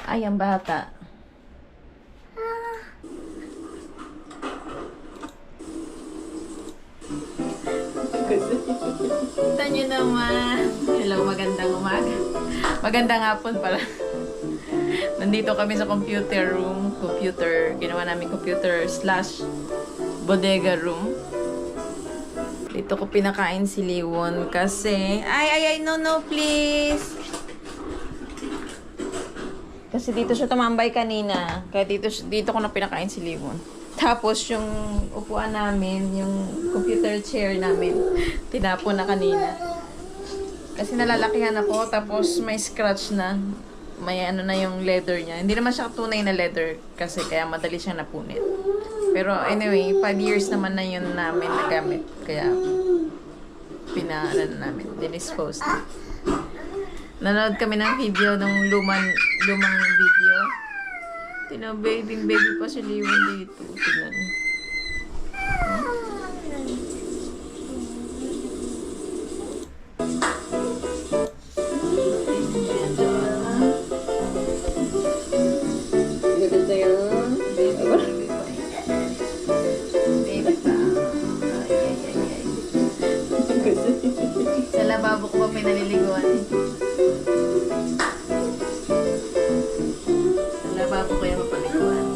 Ay, ang bata. Kita nyo naman. Hello, magandang umaga. Magandang hapon pala. Nandito kami sa computer room. Ginawa namin computer / bodega room. Dito ko pinakain si Liwon kasi... Ay, no, please! Kasi dito siya tumambay kanina. Kaya dito ko na pinakain si Liwon. Tapos yung upuan namin, yung computer chair namin, tinapon na kanina. Kasi nalalakihan ako, tapos may scratch na. May ano na yung leather niya. Hindi naman siya tunay na leather kasi kaya madali siyang napunit. Pero anyway, 5 years naman na yun namin nagamit. Kaya pinaano na namin, dinispose na. Nanood kami ng video, ng lumang video. Baby pa si Liwon dito. Tignan mo. Ganda yan. Baby pa. Ay. Sa lababo ko pa may naliliguan eh. Sa lababo ko yung mapaliguan.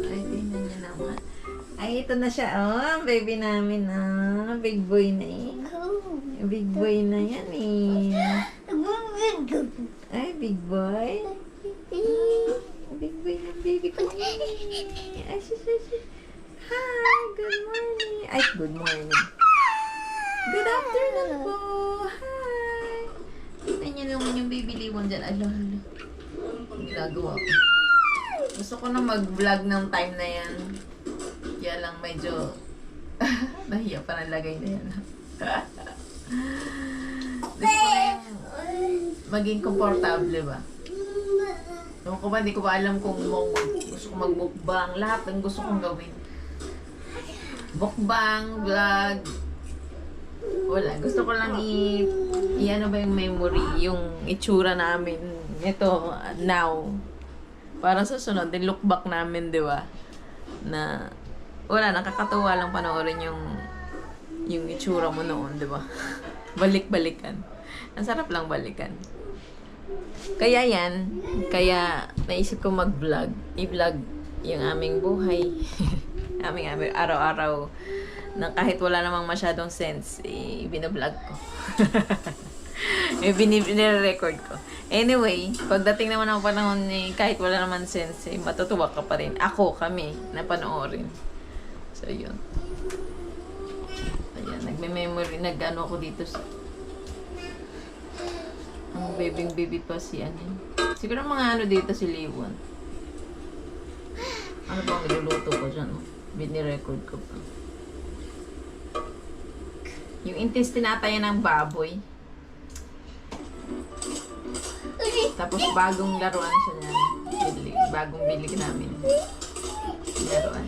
Ay, tingnan niya naman. Ay, ito na siya. Oh, ang baby namin. Oh, big boy na eh. Big boy na yan eh. Ay, big boy. Big boy na baby ko. Ay, Hi, good morning. Ay, good morning. Good afternoon po. Hi. Tignan niyo naman yung baby Liwon dyan. Alo. Ang ginagawa ko. Gusto ko na mag-vlog ng time na yan. Kaya lang medyo nahiya pa ng lagay na yan. Gusto ko na yung maging komportable ba? Ewan ko ba, hindi ko ba alam kung gusto ko mag-mukbang. Lahat ng gusto kong gawin. Mukbang, vlog. Wala. Gusto ko lang i-ano ba yung memory, yung itsura namin. Ito, now. Para sa sunod, din look back namin, di ba? Na, wala, nakakatuwa lang panoorin yung itsura mo noon, di ba? Balik-balikan. Ang sarap lang balikan. Kaya yan, kaya naisip ko mag-vlog. I-vlog yung aming buhay. aming araw-araw. Na kahit wala namang masyadong sense, binablog ko. Binire-record ko. Anyway, pagdating naman ng panahon kahit wala naman sense, matutuwa ka pa rin. Kami, na panoorin. So, yun. Ayan, nagme-memory, nag-ano ako dito sa... Ang baby pa si ano. Siguro mga ano dito si Liwon. Ano ba ang niluluto ko dyan? Binirecord ko pa. Yung intestinata yan ng baboy. Tapos bagong laruan siya niyan. Bagong bilig namin. Laruan.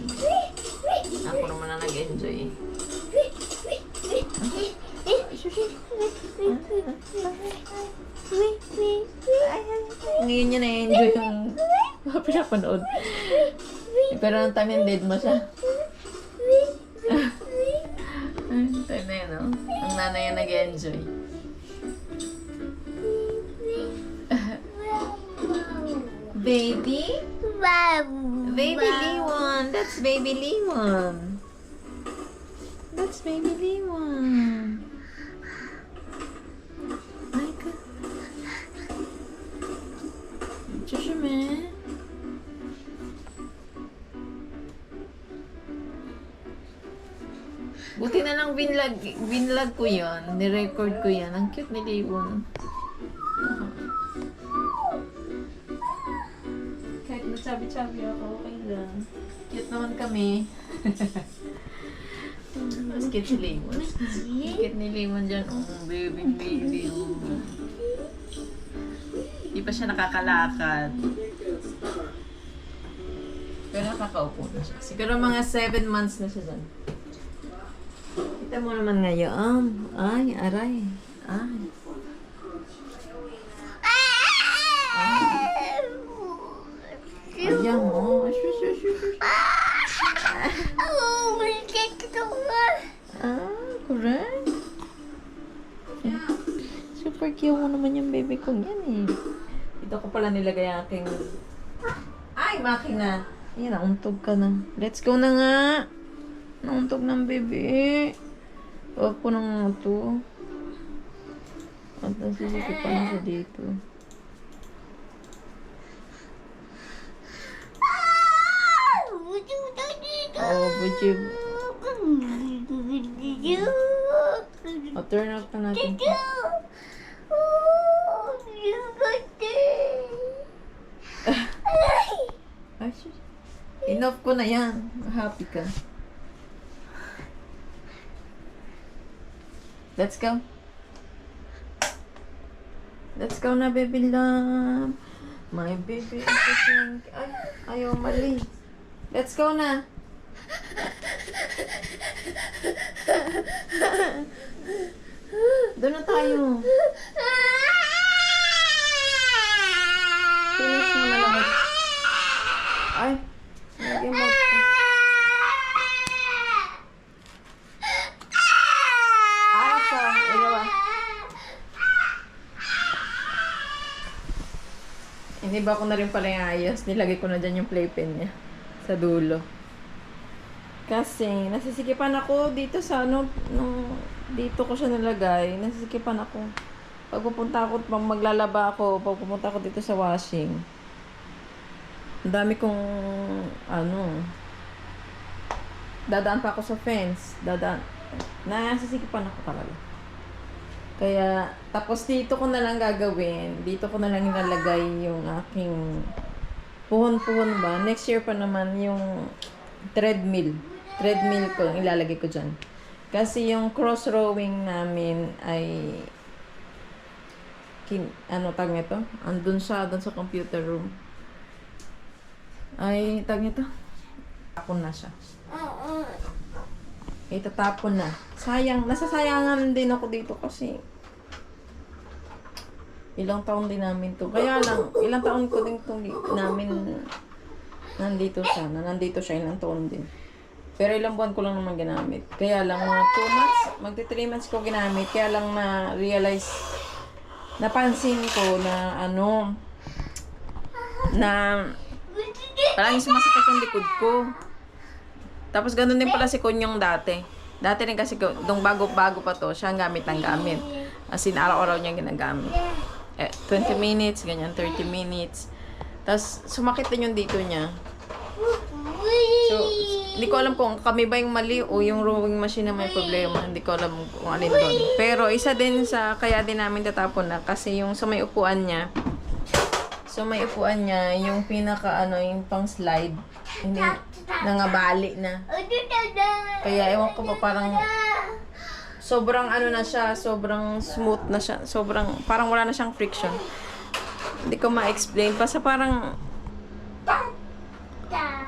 Ako naman na nag-enjoy. Ngayon niya na-enjoy yung pinapanood. Pero ang time yung dead mo siya. Time na yun, no? Ang nanay yung nag-enjoy. Baby? Baby Liwon. That's baby Liwon. That's baby Liwon. My God. Chuchume. Buti na lang binlog ko yun. Nirecord ko yan. Ang cute ni Liwon. Kahit masabi-sabi ako, okay lang. Cute naman kami. Mas cute si Liwon. Cute ni Liwon dyan. Oh, baby. Di pa siya nakakalakad. Pero nakakaupo na siya. Siguro mga 7 months na siya dyan. Kita mo naman ngayon. Ay, aray. Ay. Ayan mo. Correct. Super cute mo naman yung baby ko yan eh. Dito ko pala nilagay ang aking... Ay, makina. Ayan, nauntog ka na. Let's go na nga. Nauntog ng baby. Huwag ko nang ito. At nasisikip pa na siya dito. Oh, bujib. Turn off na natin. Ay, sus. Enough ko na yan. Happy ka. Let's go. Let's go na, baby love. My baby is a pink. Ay, ayaw mali. Let's go na. Doon na tayo. Finish na malabas. Ay, nag-emote pa. Asa, ilawa. Hindi ba ko na rin pala yung ayos? Nilagay ko na dyan yung playpen niya. Sa dulo. Kasi, nasisikipan ako dito sa ano, dito ko siya nilagay. Nasisikipan ako. Pag pupunta ako, pag maglalaba ako, pag pupunta ako dito sa washing. Ang dami kong, dadaan pa ako sa fence. Nasisikipan ako talaga. Kaya, tapos dito ko na lang gagawin. Dito ko na lang ilalagay yung aking puhon-puhon ba. Next year pa naman yung treadmill. Treadmill ko, ilalagay ko dyan. Kasi yung cross rowing namin ay tag nito? Andun siya, doon sa computer room. Ay, tag nito? Tapon na siya. Itatapon na. Sayang, nasasayangan din ako dito kasi ilang taon din namin to. Kaya lang, ilang taon ko din itong namin nandito siya, ilang taon din. Pero ilang buwan ko lang naman ginamit. Kaya lang mga 2 months, magti 3 months ko ginamit. Kaya lang na-realize, napansin ko na parang sumasakit yung likod ko. Tapos ganun din pala si Kunyong dati. Dati rin kasi, nung bago-bago pa to, siya ang gamit ng gamit. As in, araw-araw niya ginagamit. 20 minutes, ganyan, 30 minutes. Tapos, sumakit din yung dito niya. So, hindi ko alam kung kami ba yung mali o yung rowing machine na may problema. Hindi ko alam kung alin doon. Pero, isa din sa, kaya din namin tatapon na. Kasi yung sa may upuan niya, yung pinaka, yung pang slide, hindi, nangabali na. Kaya, ewan ko pa, parang, sobrang na siya, sobrang smooth na siya, sobrang, parang wala na siyang friction. Hindi ko ma-explain. Basta parang,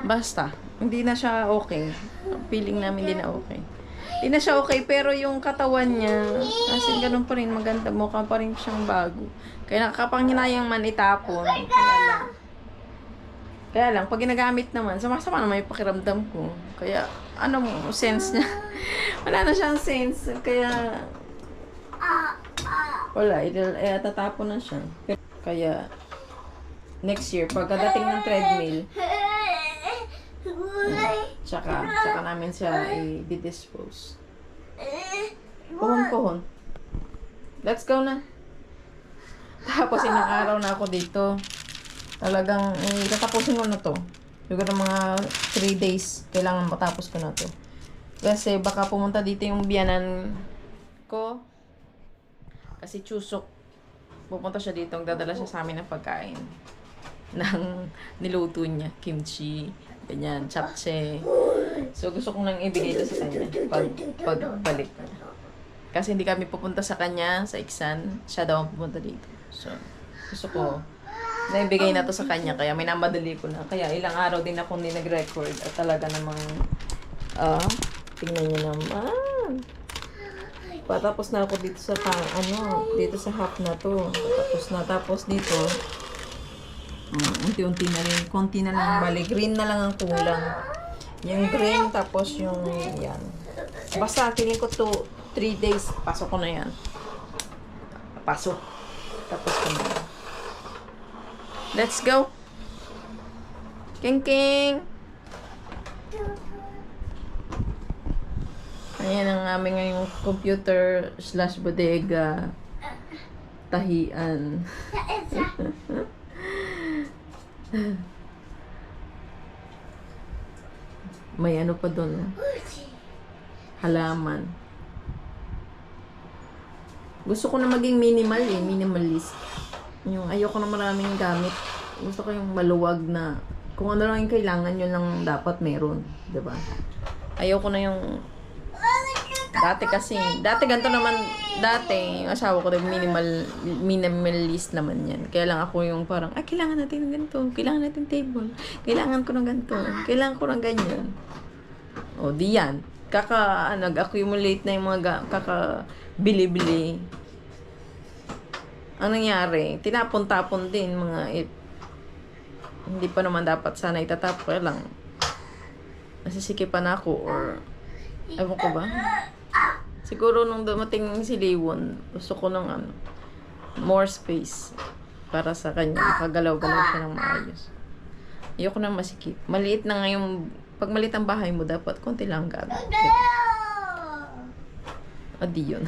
basta, hindi na siya okay. Feeling namin hindi na okay. Hindi na siya okay, pero yung katawan niya, kasi ganun pa rin, maganda, mukha pa rin siyang bago. Kaya nakakapanghinayang man itapon. Kaya lang, pag ginagamit naman, sama-sama naman yung pakiramdam ko. Kaya, sense niya? Wala na siyang sense. Kaya, wala, tatapon na siya. Kaya, next year, pagkadating ng treadmill, tsaka namin siya i-dispose. Puhon. Let's go na. Tapos, ilang araw na ako dito. Talagang, tatapusin ko na to. Siguro mga 3 days, kailangan matapos ko na to. Kasi baka pumunta dito yung biyanan ko. Kasi Chusok, pupunta siya dito, dadala siya sa amin ng pagkain. Ng niluto niya, kimchi, ganyan, japchae. So gusto kong nang ibigay ito sa kanya pagbalik. Kasi hindi kami pupunta sa kanya, sa Iksan. Siya daw ang pupunta dito. So, gusto ko naibigay na to sa kanya, kaya may namadali ko na. Kaya ilang araw din ako hindi nag-record at talaga namang tingnan niyo naman. Patapos na ako dito sa dito sa half na to. Tapos dito, unti-unti na rin, konti na lang bali. Green na lang ang kulang. Yung green, tapos yung yan. Basta, feeling ko 3 days, pasok ko na yan. Pasok. Tapos ko na. Let's go! King King! Ayan ang aming ngayong computer / bodega tahian. May ano pa doon? Halaman. Gusto ko na maging minimalist. Yung ayoko na maraming gamit. Gusto ko yung maluwag na kung ano lang yung kailangan, yun lang dapat meron, 'di ba? Ayoko na yung dati ganito naman, yung asawa ko minimalist naman yan. Kaya lang ako yung parang, kailangan natin ng ganito, kailangan natin table, kailangan ko ng ganito, kailangan ko ng ganyan. O, di yan. Nag-accumulate na yung mga bili-bili. Ang nangyari, tinapon-tapon din hindi pa naman dapat sana itatapon. Kaya lang, nasisikipan ako or ewan ko ba? Siguro nung dumating si Liwon, gusto ko ng more space para sa kanya. Makagalaw-galaw siya ng maayos. Ayoko na masikip. Maliit na ngayon. Pag maliit ang bahay mo, dapat konti lang gamit. Di yun.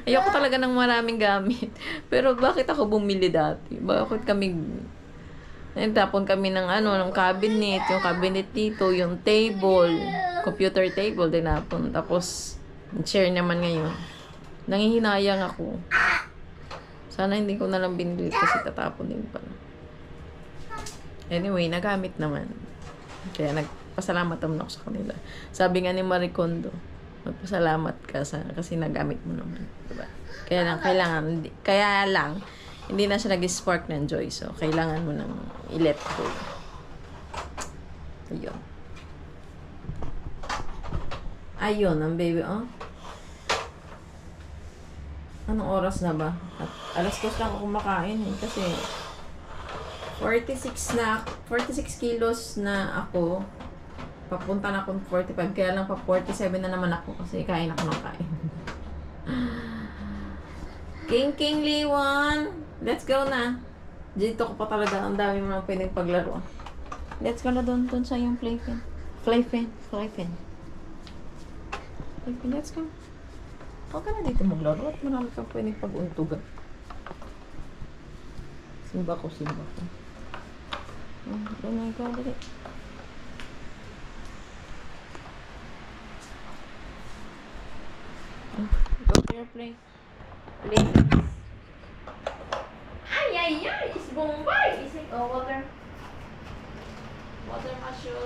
Ayoko talaga ng maraming gamit. Pero bakit ako bumili dati? Bakit kami tapon kami ng ng cabinet, yung cabinet dito, yung table, computer table, dinapon. Tapos, chair naman ngayon. Nangihinayang ako. Sana hindi ko na lang binili kasi tatapon din pala. Anyway, nagamit naman. Kaya nagpasalamat naman ako sa kanila. Sabi nga ni Marie Kondo, magpasalamat ka kasi nagamit mo naman. Diba? Kaya lang, hindi na siya nag-spark ng joy. So, kailangan mo nang i-let go. Ayun. Ayun, ang baby, Anong oras na ba? At alas 2 lang ako kumakain kasi 46 kilos na ako. Papunta na akong 45. Kaya lang pa 47 na naman ako kasi kain ako ng kain. King Liwon! Let's go na. Dito ko pa talaga. Ang dami mo nang pwedeng paglaro. Let's go na doon sa yung playpen. Let's go. Huwag ka na dito maglaro at marami kang pwedeng pag-untugan. Simba ko. Oh my God, dali. Go to your play. Ay, it's Bombay. It's like, water. Water masyo.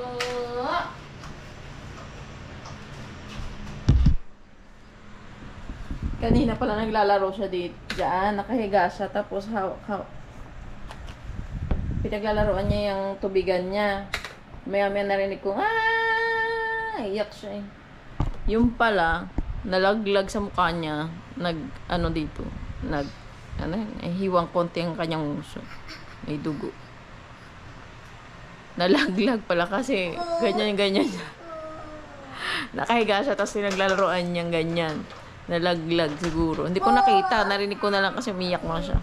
Kanina pala naglalaro siya dito. Diyan, nakahiga siya. Tapos, pinaglalaroan niya yung tubigan niya. Maya-maya narinig ko, iyak siya eh. Yung pala, nalaglag sa mukha niya. Hiwang konti ang kanyang uso. May dugo. Nalaglag pala kasi ganyan. Nakahiga siya, tapos pinaglalaroan niyang ganyan. Nalaglag siguro. Hindi ko nakita. Narinig ko na lang kasi umiyak na siya.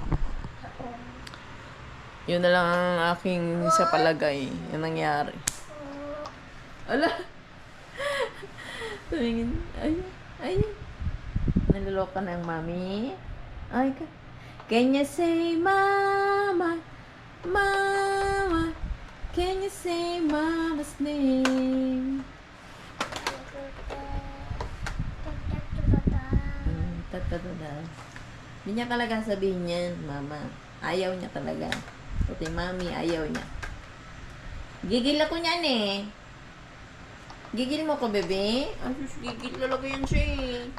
Yun na lang ang aking sa palagay. Yung nangyari. Ala! Tumingin. Ay. Naloloka na ang mami. Ay ka. Can you say mama? Mama? Can you say mama's name? Hindi niya talaga sabihin yan, mama. Ayaw niya talaga. Pati mami, ayaw niya. Gigil ako niyan eh. Gigil mo ko, bebe? Ay, gigil talaga yan siya eh.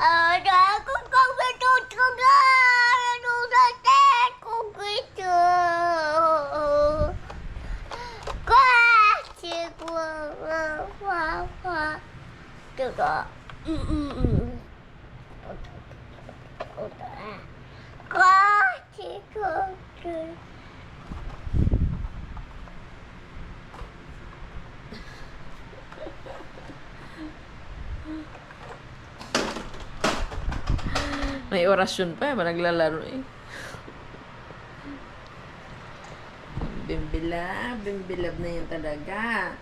May orasyon pa, naglalaro eh. Bimbilab na yan talaga.